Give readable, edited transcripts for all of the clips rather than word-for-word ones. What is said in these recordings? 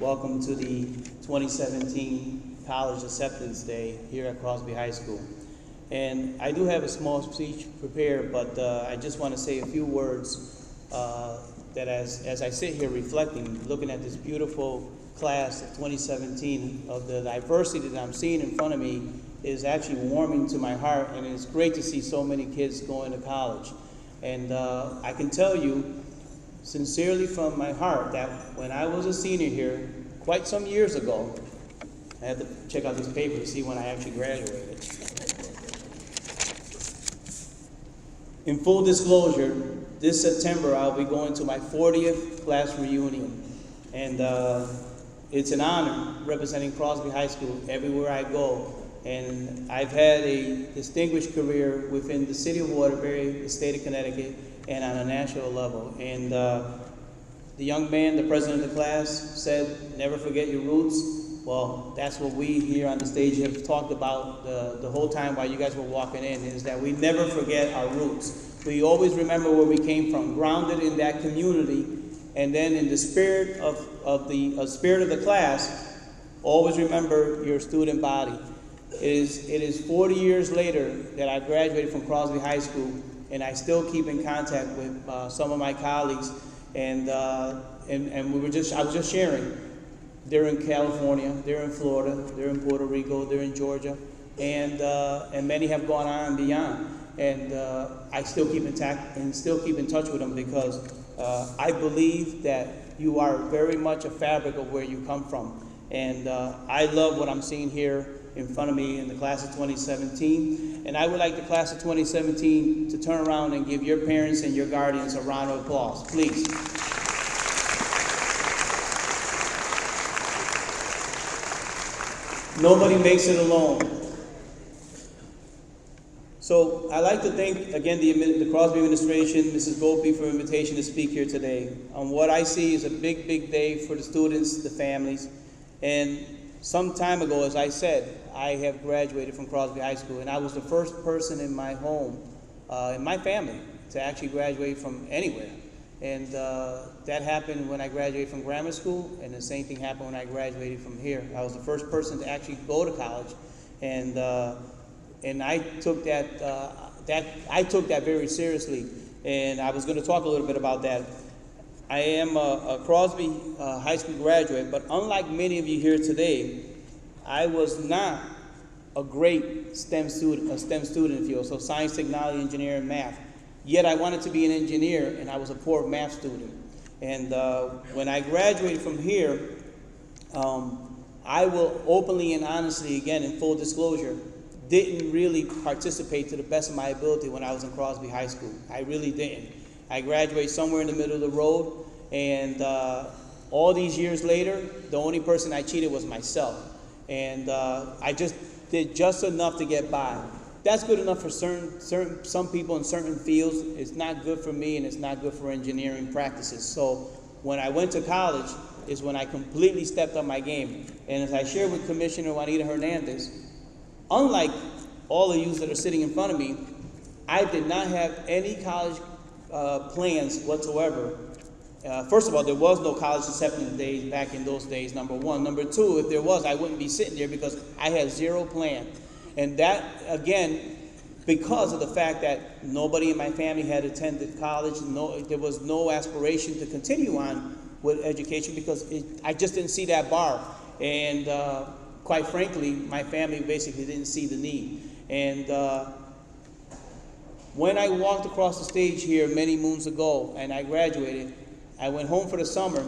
welcome to the 2017 College Acceptance Day here at Crosby High School. And I do have a small speech prepared, but I just want to say a few words that as I sit here reflecting, looking at this beautiful class of 2017, of the diversity that I'm seeing in front of me, is actually warming to my heart, and it's great to see so many kids going to college. And I can tell you sincerely from my heart that when I was a senior here, quite some years ago, I had to check out this paper to see when I actually graduated. In full disclosure, this September I'll be going to my 40th class reunion. And it's an honor representing Crosby High School everywhere I go. And I've had a distinguished career within the city of Waterbury, the state of Connecticut, and on a national level. And the young man, the president of the class, said, never forget your roots. Well, that's what we here on the stage have talked about the whole time while you guys were walking in, is that we never forget our roots. We always remember where we came from, grounded in that community, and then in the spirit of the class, always remember your student body. It is 40 years later that I graduated from Crosby High School, and I still keep in contact with some of my colleagues, and I was just sharing. They're in California, they're in Florida, they're in Puerto Rico, they're in Georgia, and many have gone on and beyond. And I still keep intact and still keep in touch with them because I believe that you are very much a fabric of where you come from. And I love what I'm seeing here in front of me in the class of 2017. And I would like the class of 2017 to turn around and give your parents and your guardians a round of applause, please. Nobody makes it alone. So I'd like to thank, again, the Crosby administration, Mrs. Gopi, for the invitation to speak here today on what I see is a big, big day for the students, the families. And some time ago, as I said, I have graduated from Crosby High School, and I was the first person in my home, in my family, to actually graduate from anywhere. And that happened when I graduated from grammar school, and the same thing happened when I graduated from here. I was the first person to actually go to college, and I took that very seriously. And I was going to talk a little bit about that. I am a Crosby High School graduate, but unlike many of you here today, I was not a great STEM student, if you will, so science, technology, engineering, and math. Yet I wanted to be an engineer, and I was a poor math student. And when I graduated from here, I will openly and honestly, again, in full disclosure, didn't really participate to the best of my ability when I was in Crosby High School. I really didn't. I graduated somewhere in the middle of the road, and all these years later, the only person I cheated was myself. And I just did just enough to get by. That's good enough for some people in certain fields. It's not good for me, and it's not good for engineering practices. So when I went to college is when I completely stepped up my game. And as I shared with Commissioner Juanita Hernandez, unlike all of you that are sitting in front of me, I did not have any college plans whatsoever. First of all, there was no college acceptance days back in those days, number one. Number two, if there was, I wouldn't be sitting there because I had zero plan. And that, again, because of the fact that nobody in my family had attended college, there was no aspiration to continue on with education because I just didn't see that bar. And quite frankly, my family basically didn't see the need. And when I walked across the stage here many moons ago and I graduated, I went home for the summer.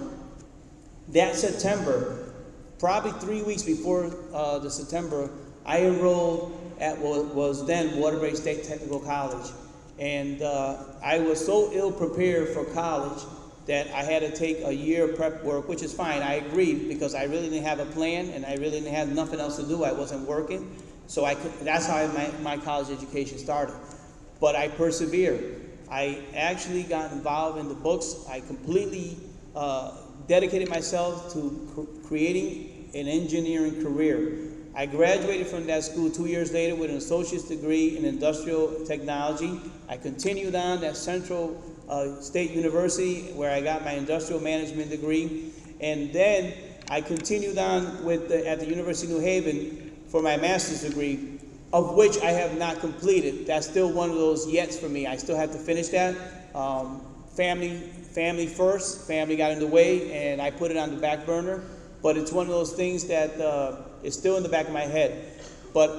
That September, probably 3 weeks before the September, I enrolled at what was then Waterbury State Technical College. And I was so ill prepared for college that I had to take a year of prep work, which is fine. I agreed because I really didn't have a plan and I really didn't have nothing else to do. I wasn't working. So that's how my college education started. But I persevered. I actually got involved in the books. I completely dedicated myself to creating an engineering career. I graduated from that school 2 years later with an associate's degree in industrial technology. I continued on at Central State University where I got my industrial management degree. And then I continued on with at the University of New Haven for my master's degree, of which I have not completed. That's still one of those yets for me. I still have to finish that. Family first. Family got in the way, and I put it on the back burner. But it's one of those things that is still in the back of my head. But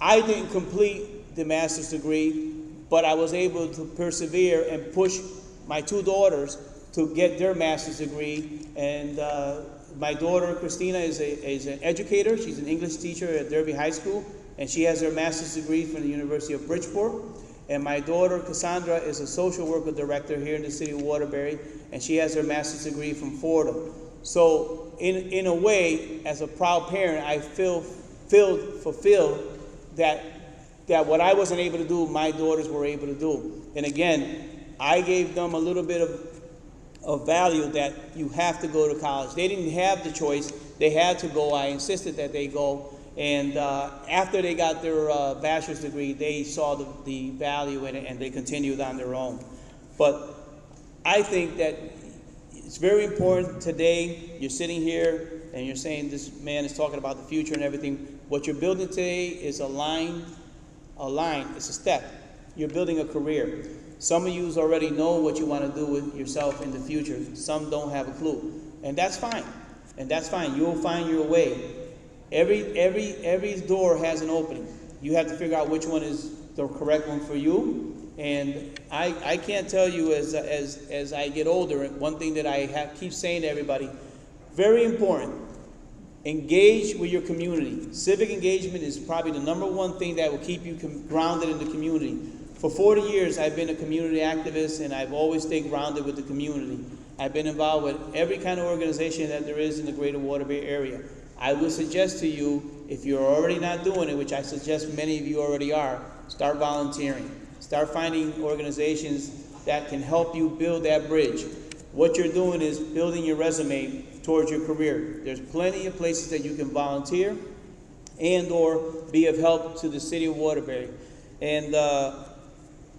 I didn't complete the master's degree, but I was able to persevere and push my two daughters to get their master's degree. And my daughter, Christina, is an educator. She's an English teacher at Derby High School, and she has her master's degree from the University of Bridgeport. And my daughter, Cassandra, is a social worker director here in the city of Waterbury, and she has her master's degree from Fordham. So in a way, as a proud parent, I feel fulfilled that what I wasn't able to do, my daughters were able to do. And again, I gave them a little bit of value that you have to go to college. They didn't have the choice. They had to go. I insisted that they go. And after they got their bachelor's degree, they saw the value in it, and they continued on their own. But I think that it's very important today. You're sitting here, and you're saying this man is talking about the future and everything. What you're building today is a line. It's a step. You're building a career. Some of you already know what you want to do with yourself in the future. Some don't have a clue. And that's fine. You'll find your way. Every door has an opening. You have to figure out which one is the correct one for you. And I can't tell you as I get older, one thing that I keep saying to everybody, very important, engage with your community. Civic engagement is probably the number one thing that will keep you grounded in the community. For 40 years, I've been a community activist, and I've always stayed grounded with the community. I've been involved with every kind of organization that there is in the greater Waterbury area. I would suggest to you, if you're already not doing it, which I suggest many of you already are, start volunteering. Start finding organizations that can help you build that bridge. What you're doing is building your resume towards your career. There's plenty of places that you can volunteer and or be of help to the city of Waterbury. And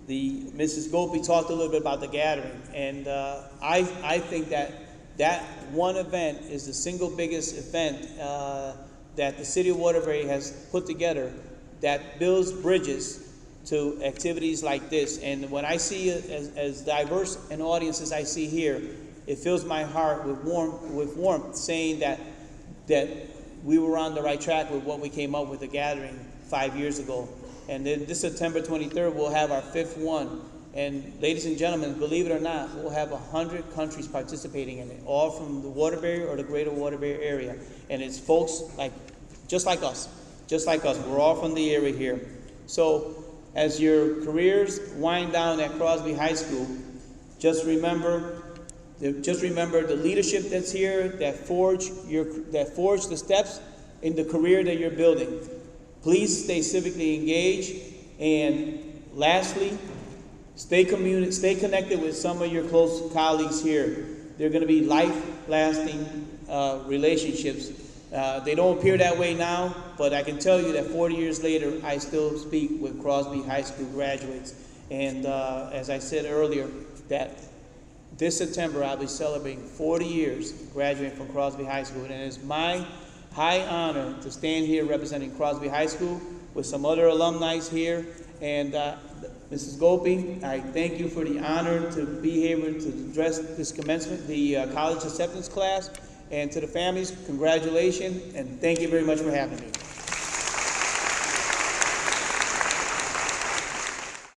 Mrs. Gopi talked a little bit about the gathering. And I think that one event is the single biggest event that the city of Waterbury has put together that builds bridges to activities like this. And when I see as diverse an audience as I see here, it fills my heart with warmth, saying that we were on the right track with what we came up with the gathering 5 years ago. And then this September 23rd, we'll have our 5th one. And ladies and gentlemen, believe it or not, we'll have 100 countries participating in it, all from the Waterbury or the greater Waterbury area. And it's folks just like us. We're all from the area here. So as your careers wind down at Crosby High School, just remember the leadership that's here that forge the steps in the career that you're building. Please stay civically engaged, and lastly, stay connected with some of your close colleagues here. They're going to be life-lasting relationships. They don't appear that way now, but I can tell you that 40 years later, I still speak with Crosby High School graduates. And as I said earlier, that this September I'll be celebrating 40 years graduating from Crosby High School. And it's my high honor to stand here representing Crosby High School with some other alumni here. And Mrs. Gopi, I thank you for the honor to be able to address this commencement, the college acceptance class. And to the families, congratulations, and thank you very much for having me.